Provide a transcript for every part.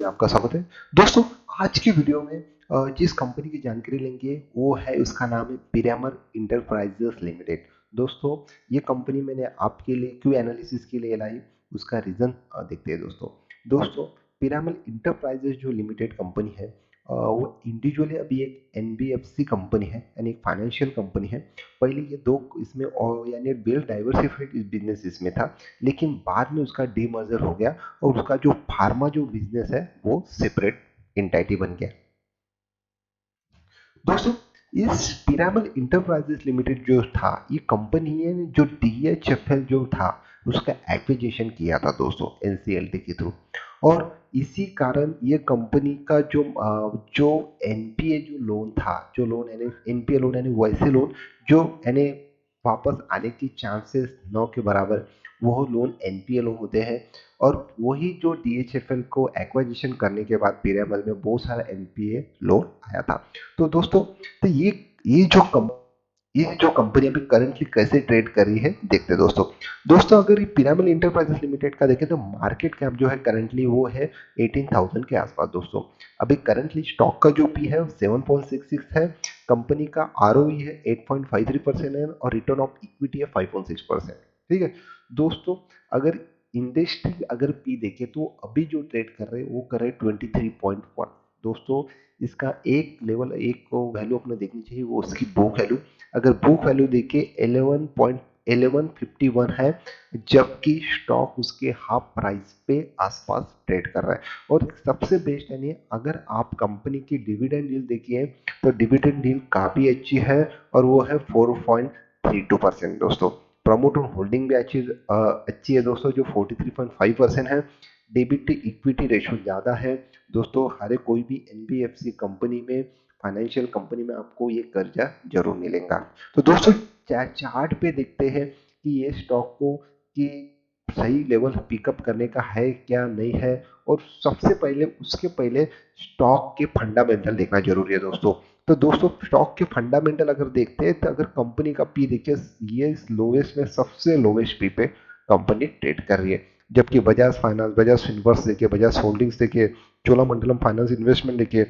आपका स्वागत है दोस्तों। आज की वीडियो में जिस कंपनी की जानकारी लेंगे वो है, उसका नाम है पिरामल इंटरप्राइजेस लिमिटेड। दोस्तों, ये कंपनी मैंने आपके लिए क्यों एनालिसिस के लिए लाई, उसका रीजन देखते हैं दोस्तों। पिरामल इंटरप्राइजेस जो लिमिटेड कंपनी है, वो इंडिविजुअली अभी एक एनबीएफसी कंपनी है, यानी एक फाइनेंशियल कंपनी है। पहले ये दो इसमें यानी वेल डाइवर्सिफाइड बिजनेस इसमें था, लेकिन बाद में उसका डीमर्जर हो गया और उसका जो फार्मा जो बिजनेस है वो सेपरेट एंटिटी बन गया। दोस्तों, इस पिरामल इंटरप्राइजेस लिमिटेड जो था, ये कंपनी है जो डीएचएफएल जो था उसका एक्विजिशन किया था दोस्तों, एनसीएलटी के थ्रू। और इसी कारण ये कंपनी का जो एनपीए जो लोन था, जो लोन यानी एनपीए लोन यानी वैसे लोन जो यानी वापस आने की चांसेस न के बराबर, वो लोन एनपीए लोन होते हैं। और वही जो डीएचएफएल को एक्वाजिशन करने के बाद पिरामल में बहुत सारा एनपीए लोन आया था। तो दोस्तों, तो ये जो कम ये जो कंपनी अभी करंटली कैसे ट्रेड कर रही है देखते हैं दोस्तों। अगर ये पिरामल इंटरप्राइजेस लिमिटेड का देखें तो मार्केट कैप जो है करंटली वो है 18,000 के आसपास दोस्तों। अभी करंटली स्टॉक का जो पी है 7.66 है, कंपनी का आरओई है 8.53% है और रिटर्न ऑफ इक्विटी है 5.6%। ठीक है दोस्तों, अगर इंडस्ट्री अगर पी देखे तो अभी जो ट्रेड कर रहे हैं वो कर रहे हैं 23.1 दोस्तों। इसका एक लेवल एक को वैल्यू अपने देखनी चाहिए, वो उसकी बुक वैल्यू। अगर बुक वैल्यू देखे 11.1151 है, जबकि स्टॉक उसके हाफ प्राइस पे आसपास ट्रेड कर रहा है। और सबसे बेस्ट यानी अगर आप कंपनी की डिविडेंड डील देखिए तो डिविडेंड डील काफी अच्छी है और वो है 4.32% दोस्तों। प्रमोटर होल्डिंग भी अच्छी है दोस्तों, जो 43.5% है। डेबिट टू इक्विटी रेशो ज्यादा है दोस्तों। हर कोई भी एनबीएफसी कंपनी में, फाइनेंशियल कंपनी में आपको ये कर्जा जरूर मिलेगा। तो दोस्तों, चार्ट पे देखते हैं कि ये स्टॉक को कि सही लेवल पिकअप करने का है क्या नहीं है। और सबसे पहले उसके पहले स्टॉक के फंडामेंटल देखना जरूरी है दोस्तों। तो दोस्तों, स्टॉक के फंडामेंटल अगर देखते हैं तो अगर कंपनी का पी देखिए, ये लोवेस्ट में सबसे लोवेस्ट पी पे कंपनी ट्रेड कर रही है। जबकि बजाज फाइनेंस, बजाज फिनवर्स देखिए, बजाज होल्डिंग्स देखिए, चोलामंडलम फाइनेंस इन्वेस्टमेंट देखिए,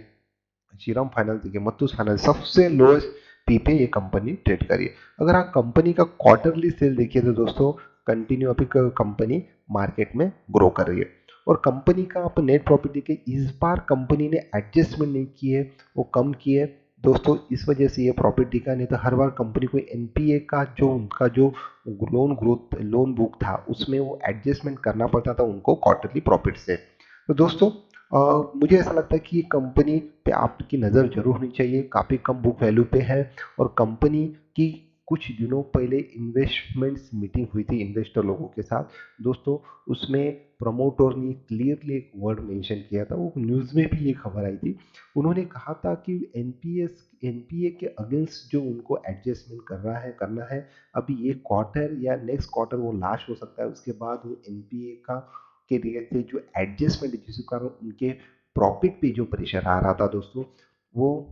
श्रीराम फाइनेंस देखिए, मुथूट फाइनेंस, सबसे लोएस्ट पी पे ये कंपनी ट्रेड करी है। अगर आप कंपनी का क्वार्टरली सेल देखिए तो दोस्तों, कंटिन्यू अभी कंपनी मार्केट में ग्रो कर रही है। और कंपनी का आप नेट प्रॉफिट देखिए, इस बार कंपनी ने एडजस्टमेंट नहीं की है, वो कम की है दोस्तों। इस वजह से ये प्रॉफिट दिखा, नहीं तो हर बार कंपनी को एनपीए का जो उनका जो लोन बुक था उसमें वो एडजस्टमेंट करना पड़ता था उनको क्वार्टरली प्रॉफिट से। तो दोस्तों, मुझे ऐसा लगता है कि ये कंपनी पे आपकी नज़र जरूर होनी चाहिए, काफ़ी कम बुक वैल्यू पे है। और कंपनी की कुछ दिनों पहले इन्वेस्टमेंट्स मीटिंग हुई थी इन्वेस्टर लोगों के साथ दोस्तों। उसमें प्रमोटर ने क्लियरली एक वर्ड मेंशन किया था, वो न्यूज़ में भी ये खबर आई थी। उन्होंने कहा था कि एनपीए के अगेंस्ट जो उनको एडजस्टमेंट करना है अभी ये क्वार्टर या नेक्स्ट क्वार्टर वो लास्ट हो सकता है, उसके बाद वो एनपीए का के रिलेटेड जो एडजस्टमेंट जिसके कारण उनके प्रॉफिट पे जो प्रेशर आ रहा था दोस्तों, वो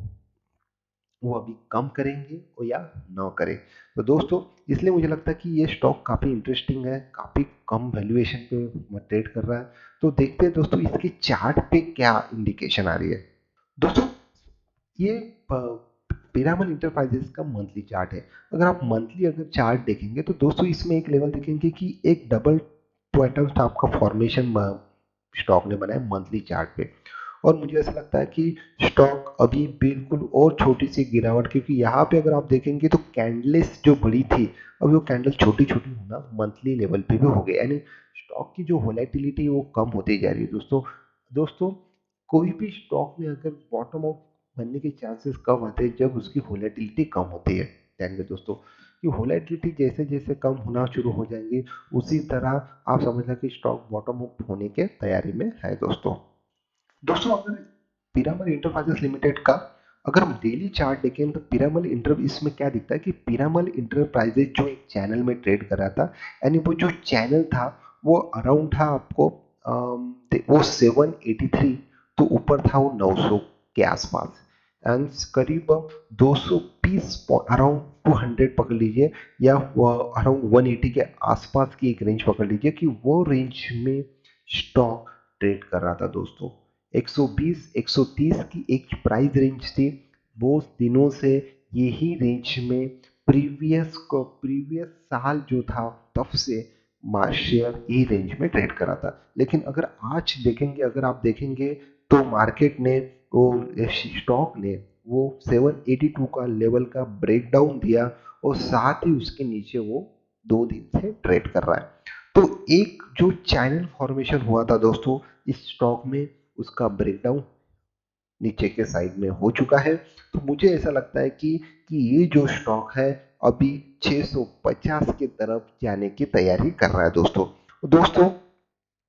वो अभी कम करेंगे और या ना करें। तो दोस्तों, इसलिए मुझे लगता है कि ये स्टॉक काफ़ी इंटरेस्टिंग है, काफ़ी कम वैल्यूएशन पे ट्रेड कर रहा है। तो देखते हैं दोस्तों इसके चार्ट पे क्या इंडिकेशन आ रही है। दोस्तों, ये पिरामल इंटरप्राइजेस का मंथली चार्ट है। अगर आप मंथली अगर चार्ट देखेंगे तो दोस्तों इसमें एक लेवल देखेंगे कि एक डबल ट्वाइटल टाइप का फॉर्मेशन स्टॉक ने बनाया मंथली चार्ट पे। और मुझे ऐसा लगता है कि स्टॉक अभी बिल्कुल और छोटी सी गिरावट, क्योंकि यहाँ पे अगर आप देखेंगे तो कैंडल्स जो बड़ी थी, अभी वो कैंडल छोटी छोटी होना मंथली लेवल पे भी हो गई, यानी स्टॉक की जो वोलेटिलिटी वो कम होती जा रही है दोस्तों। कोई भी स्टॉक में अगर बॉटम आउट बनने के चांसेस कब आते हैं, जब उसकी वोलेटिलिटी कम होती है। ध्यान में दोस्तों, कि वोलेटिलिटी जैसे जैसे कम होना शुरू हो जाएंगी, उसी तरह आप समझ लें कि स्टॉक बॉटम आउट होने के तैयारी में है दोस्तों। अगर पिरामल इंटरप्राइजेस लिमिटेड का अगर हम डेली चार्ट देखें तो पिरामल इंटर इसमें क्या दिखता है कि पिरामल इंटरप्राइजेस जो एक चैनल में ट्रेड कर रहा था, यानी वो जो चैनल था वो अराउंड था आपको वो 783, तो ऊपर था वो 900 के आसपास। एंड करीब 220 अराउंड 200 पकड़ लीजिए, या अराउंड 180 के आसपास की एक रेंज पकड़ लीजिए कि वो रेंज में स्टॉक ट्रेड कर रहा था दोस्तों। 120 130 की एक प्राइस रेंज थी। वो दिनों से यही रेंज में प्रीवियस साल जो था तब से शेयर यही रेंज में ट्रेड करा था। लेकिन अगर आज देखेंगे, अगर आप देखेंगे तो मार्केट ने वो स्टॉक ने वो 782 का लेवल का ब्रेकडाउन दिया और साथ ही उसके नीचे वो 2 दिन से ट्रेड कर रहा है। तो एक जो चैनल फॉर्मेशन हुआ था दोस्तों इस स्टॉक में, उसका ब्रेकडाउन नीचे के साइड में हो चुका है। तो मुझे ऐसा लगता है कि ये जो स्टॉक है अभी 650 की तरफ जाने की तैयारी कर रहा है दोस्तों। दोस्तों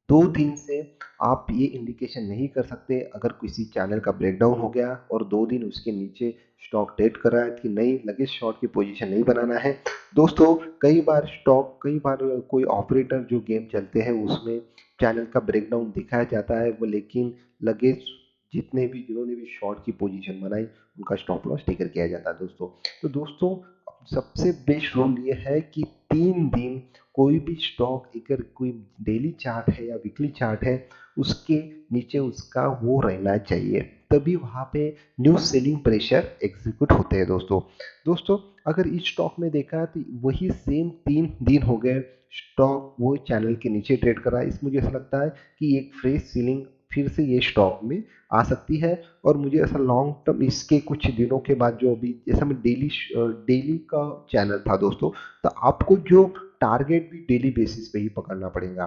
2 दिन से आप ये इंडिकेशन नहीं कर सकते अगर किसी चैनल का ब्रेकडाउन हो गया और 2 दिन उसके नीचे स्टॉक ट्रेड कर रहा है कि नहीं, लगे शॉर्ट की पोजीशन नहीं बनाना है दोस्तों। कई बार कोई ऑपरेटर जो गेम चलते हैं उसमें चैनल का ब्रेकडाउन दिखाया जाता है वो, लेकिन लगे जिन्होंने भी शॉर्ट की पोजीशन बनाई उनका स्टॉप लॉस टिकर किया जाता है दोस्तों। तो दोस्तों सबसे बेस्ट रूल ये है कि 3 दिन कोई भी स्टॉक, अगर कोई डेली चार्ट है या वीकली चार्ट है, उसके नीचे उसका वो रहना चाहिए, तभी वहां पे न्यू सेलिंग प्रेशर एग्जीक्यूट होते हैं दोस्तों। दोस्तों अगर इस स्टॉक में देखा तो वही सेम 3 दिन हो गए स्टॉक वो चैनल के नीचे ट्रेड कर रहा है। इस मुझे ऐसा लगता है कि एक फ्रेश सीलिंग फिर से ये स्टॉक में आ सकती है। और मुझे ऐसा लॉन्ग टर्म इसके कुछ दिनों के बाद जो अभी जैसा मैं डेली का चैनल था दोस्तों, तो आपको जो टारगेट भी डेली बेसिस पे ही पकड़ना पड़ेगा।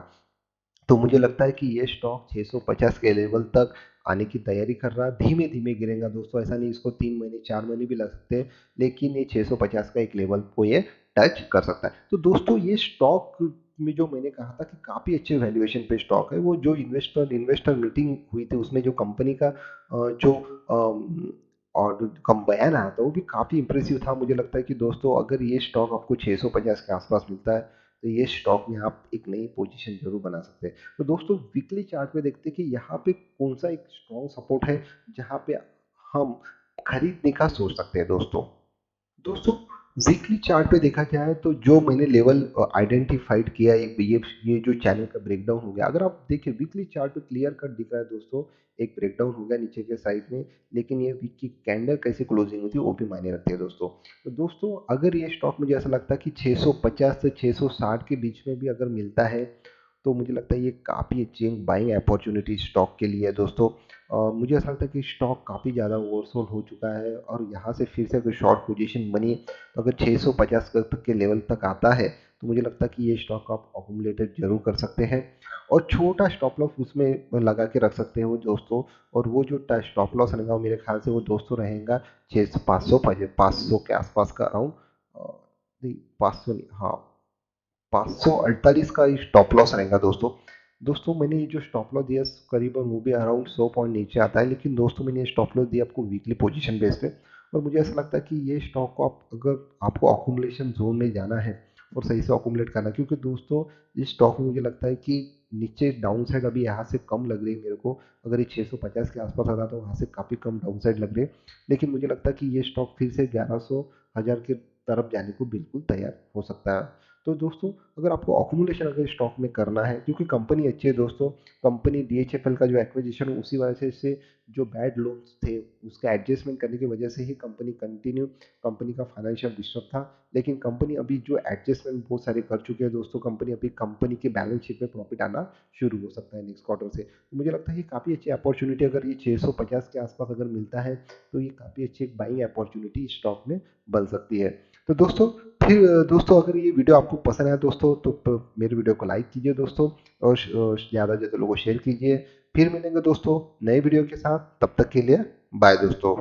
तो मुझे लगता है कि ये स्टॉक 650 के लेवल तक आने की तैयारी कर रहा है। धीमे धीमे गिरेगा दोस्तों, ऐसा नहीं इसको 3 महीने 4 महीने भी लग सकते हैं, लेकिन ये 650 का एक लेवल को ये टच कर सकता है। तो दोस्तों ये स्टॉक में जो मैंने कहा था कि काफी अच्छे वैल्यूएशन पे स्टॉक है, वो जो इन्वेस्टर मीटिंग हुई थी उसमें जो कंपनी का जो और कम बयान आया था वो भी काफी इंप्रेसिव था। मुझे लगता है कि दोस्तों अगर ये स्टॉक आपको 650 के आसपास मिलता है तो ये स्टॉक में आप एक नई पोजीशन जरूर बना सकते हैं। तो दोस्तों वीकली चार्ट में देखते हैं कि यहाँ पे कौन सा एक स्ट्रॉन्ग सपोर्ट है जहाँ पे हम खरीदने का सोच सकते हैं दोस्तों। दोस्तों वीकली चार्ट पे देखा जाए तो जो मैंने लेवल आइडेंटिफाइड किया, एक ये जो चैनल का ब्रेकडाउन हो गया, अगर आप देखिए वीकली चार्ट पे क्लियर कट दिख रहा है दोस्तों, एक ब्रेकडाउन हो गया नीचे के साइड में, लेकिन ये वीक की कैंडल कैसे क्लोजिंग होती है वो भी मायने रखती है दोस्तों। तो दोस्तों अगर ये स्टॉक मुझे ऐसा लगता है कि 650 से 660 के बीच में भी अगर मिलता है तो मुझे लगता है ये काफ़ी अच्छी बाइंग अपॉर्चुनिटी स्टॉक के लिए है दोस्तों। मुझे ऐसा लगता है कि स्टॉक काफ़ी ज़्यादा ओवरसोल्ड हो चुका है और यहाँ से फिर से अगर शॉर्ट पोजीशन बनी तो अगर 650 तक के लेवल तक आता है तो मुझे लगता है कि ये स्टॉक आप अकोमुलेटेड जरूर कर सकते हैं और छोटा स्टॉप लॉस उसमें लगा के रख सकते हैं वो दोस्तों। और वो जो स्टॉप लॉस रहेगा वो मेरे ख्याल से वो दोस्तों रहेगा 600 500 के आसपास का अराउंड, नहीं 500 नहीं, हाँ 548 का स्टॉप लॉस रहेगा दोस्तों। दोस्तों मैंने ये जो स्टॉप लॉस दिया करीबन वो भी अराउंड 100 पॉइंट नीचे आता है, लेकिन दोस्तों मैंने ये स्टॉप लॉस दिया आपको वीकली पोजीशन बेस पे। और मुझे ऐसा लगता है कि ये स्टॉक को आप अगर आपको अकोमुलेशन जोन में जाना है और सही से अकोमुलेट करना है, क्योंकि दोस्तों इस स्टॉक में मुझे लगता है कि नीचे डाउन साइड अभी यहाँ से कम लग रही है मेरे को। अगर ये 650 के आसपास आता तो वहाँ से काफ़ी कम डाउन साइड लग रही है, लेकिन मुझे लगता है कि ये स्टॉक फिर से 1100 1000 के तरफ जाने को बिल्कुल तैयार हो सकता है। तो दोस्तों अगर आपको अकोमुलेशन अगर स्टॉक में करना है, क्योंकि कंपनी अच्छी है दोस्तों, कंपनी DHFL का जो एक्विजिशन है उसी वजह से जो बैड लोन्स थे उसका एडजस्टमेंट करने की वजह से ही कंपनी का फाइनेंशियल डिस्टर्ब था, लेकिन कंपनी अभी जो एडजस्टमेंट बहुत सारे कर चुके हैं दोस्तों, कंपनी के बैलेंस शीट में प्रॉफिट आना शुरू हो सकता है नेक्स्ट क्वार्टर से। तो मुझे लगता है ये काफ़ी अच्छी अपॉर्चुनिटी, अगर ये 650 के आसपास अगर मिलता है तो ये काफ़ी अच्छी एक बाइंग अपॉर्चुनिटी स्टॉक में बन सकती है। तो दोस्तों फिर दोस्तों अगर ये वीडियो आपको पसंद आया दोस्तों तो मेरे वीडियो को लाइक कीजिए दोस्तों और ज़्यादा से ज़्यादा लोगों को शेयर कीजिए। फिर मिलेंगे दोस्तों नए वीडियो के साथ, तब तक के लिए बाय दोस्तों।